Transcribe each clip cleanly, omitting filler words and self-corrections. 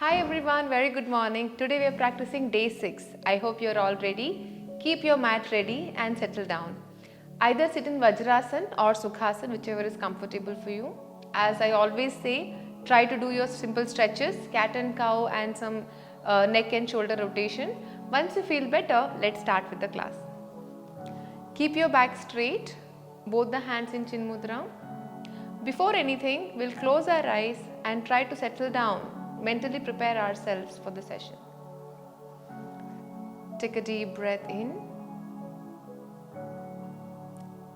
Hi everyone, very good morning. Today we are practicing day 6. I hope you are all ready. Keep your mat ready and settle down. Either sit in Vajrasan or Sukhasan, whichever is comfortable for you. As I always say, try to do your simple stretches, cat and cow and some neck and shoulder rotation. Once you feel better, let's start with the class. Keep your back straight, both the hands in Chin Mudra. Before anything, we'll close our eyes and try to settle down, mentally prepare ourselves for the session. Take a deep breath in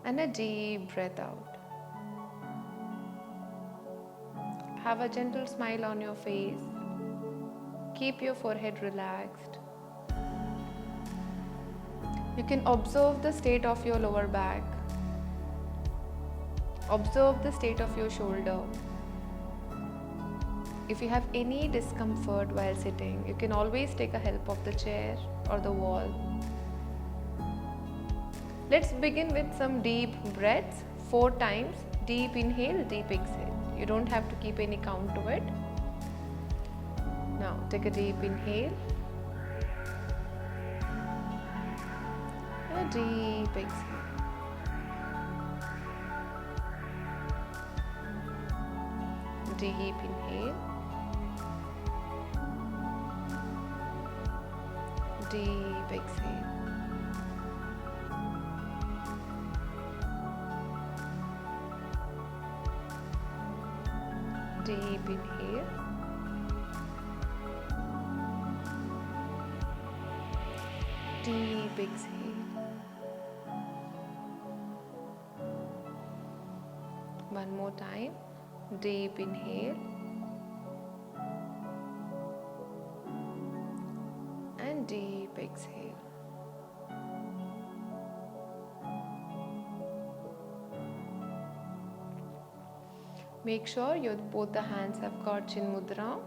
and a deep breath out. Have a gentle smile on your face. Keep your forehead relaxed. You can observe the state of your lower back. Observe the state of your shoulder. If you have any discomfort while sitting, you can always take a help of the chair or the wall. Let's begin with some deep breaths, 4 times. Deep inhale, deep exhale. You don't have to keep any count to it. Now take a deep inhale and a deep exhale. Deep inhale, deep exhale. Deep inhale, deep exhale. One more time. Deep inhale and deep exhale. Make sure both the hands have got Chin Mudra.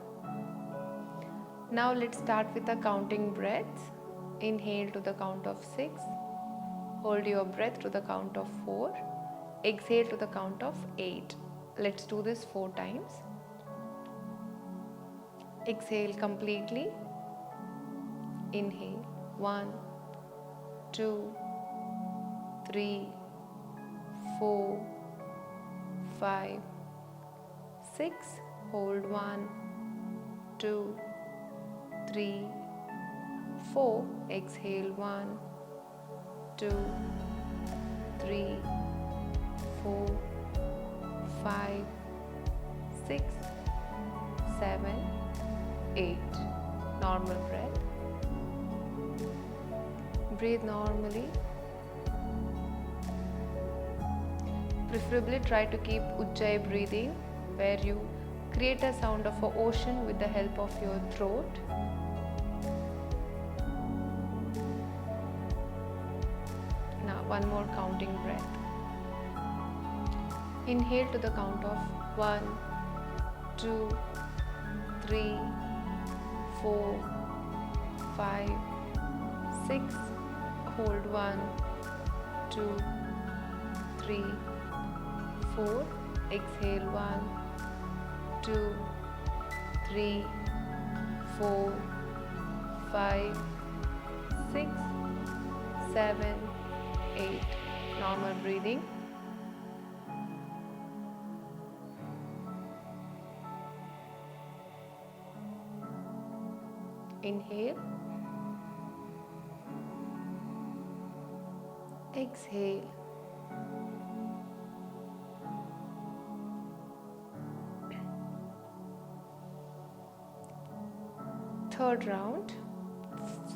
Now let's start with the counting breaths. Inhale to the count of 6. Hold your breath to the count of 4. Exhale to the count of 8. Let's do this 4 times. Exhale completely. Inhale. 1, 2, 3, 4, 5, 6. Hold 1, 2, 3, 4. Exhale 1, 2, 3, 4, 5, 6, 7, 8. Normal breath. Breathe normally. Preferably try to keep Ujjayi breathing, where you create a sound of an ocean with the help of your throat. Now one more counting breath. Inhale to the count of 1, 2, 3, 4, 5, 6. Hold 1, 2, 3, 4. Exhale 1, 2, 3, 4, 5, 6, 7, 8. Normal breathing. Inhale, exhale. Third round,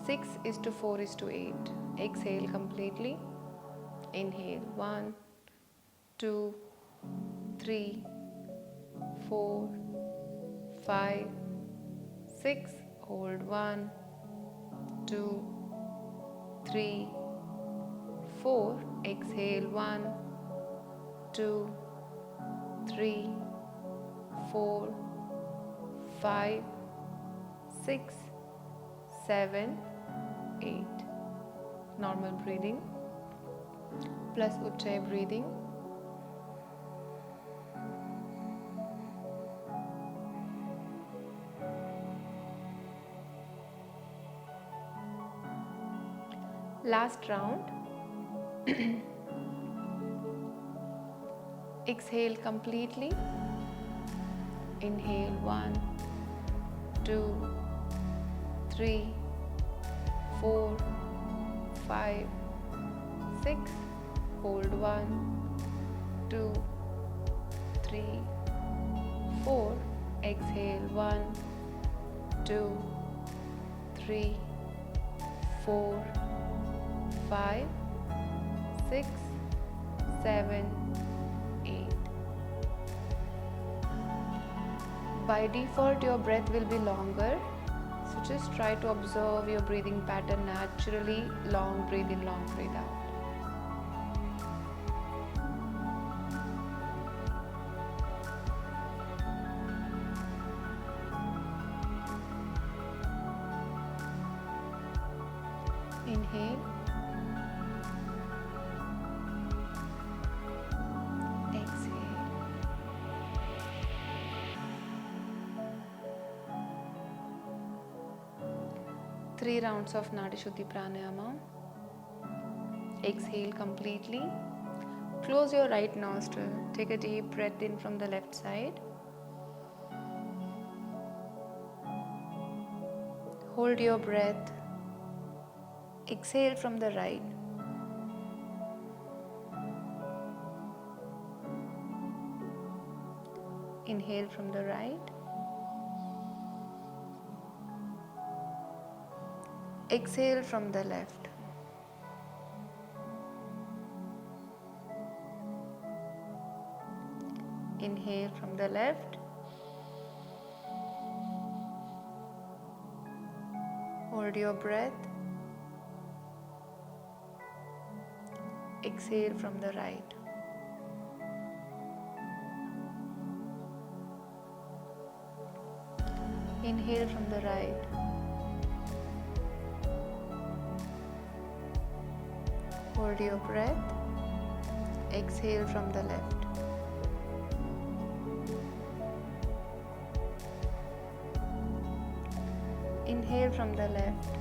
6:4:8. Exhale completely. Inhale 1, 2, 3, 4, 5, 6. Hold 1, 2, 3, 4. Exhale 1, 2, 3, 4, 5, 6, 7, 8. Normal breathing plus Ujjayi breathing. Last round. Exhale completely. Inhale 1, 2, 3, 4, 5, 6. Hold 1, 2, 3, 4. Exhale 1, 2, 3, 4, 5, 6, 7, 8. By default, your breath will be longer. So just try to observe your breathing pattern naturally. Long breathe in, long breathe out. Inhale. Exhale. 3 rounds of Nadi Pranayama. Exhale completely. Close your right nostril. Take a deep breath in from the left side. Hold your breath. Exhale from the right. Inhale from the right. Exhale from the left. Inhale from the left. Hold your breath. Exhale from the right. Inhale from the right. Hold your breath. Exhale from the left. Inhale from the left.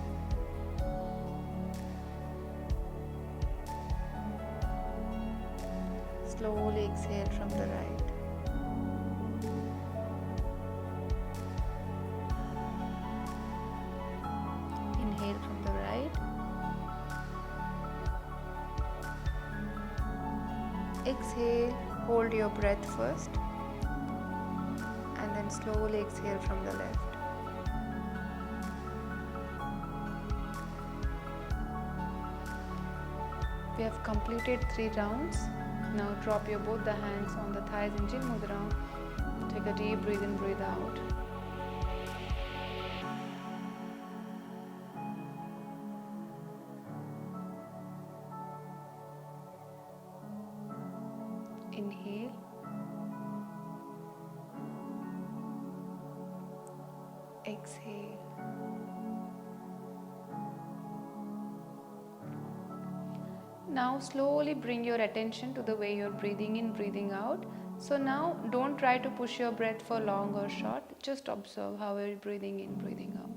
Slowly exhale from the right. Inhale from the right. Exhale, hold your breath first and then slowly exhale from the left. We have completed 3 rounds. Now drop your both the hands on the thighs in Jin Mudra. Take a deep breathe in, breathe out. Inhale. Exhale. Now slowly bring your attention to the way you're breathing in, breathing out. So now don't try to push your breath for long or short. Just observe how you're breathing in, breathing out.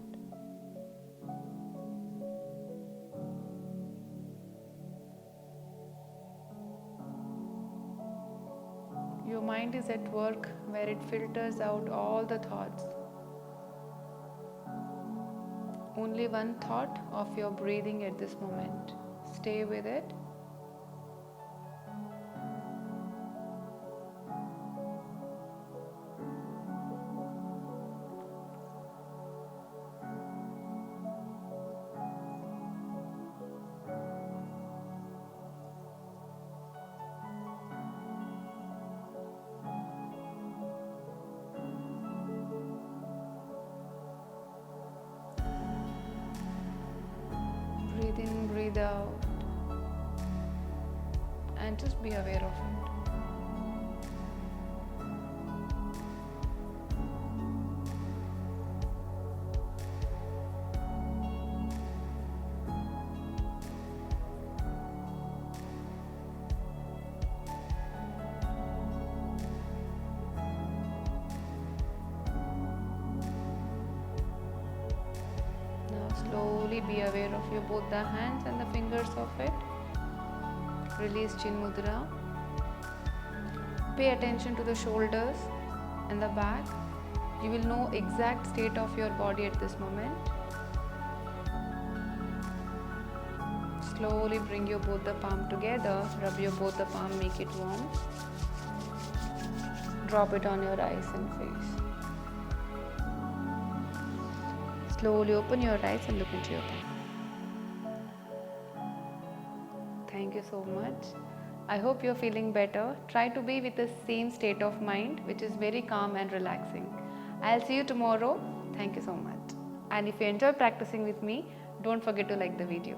Your mind is at work where it filters out all the thoughts. Only one thought of your breathing at this moment. Stay with it. Breathe in, breathe out, and just be aware of it. Now slowly slowly be aware of your both the hands and the fingers of it. Release Chin Mudra. Pay attention to the shoulders and the back. You will know exact state of your body at this moment. Slowly bring your both the palm together. Rub your both the palm, make it warm. Drop it on your eyes and face. Slowly open your eyes and look into your palm. Thank you so much. I hope you're feeling better. Try to be with the same state of mind, which is very calm and relaxing. I'll see you tomorrow. Thank you so much. And if you enjoy practicing with me, don't forget to like the video.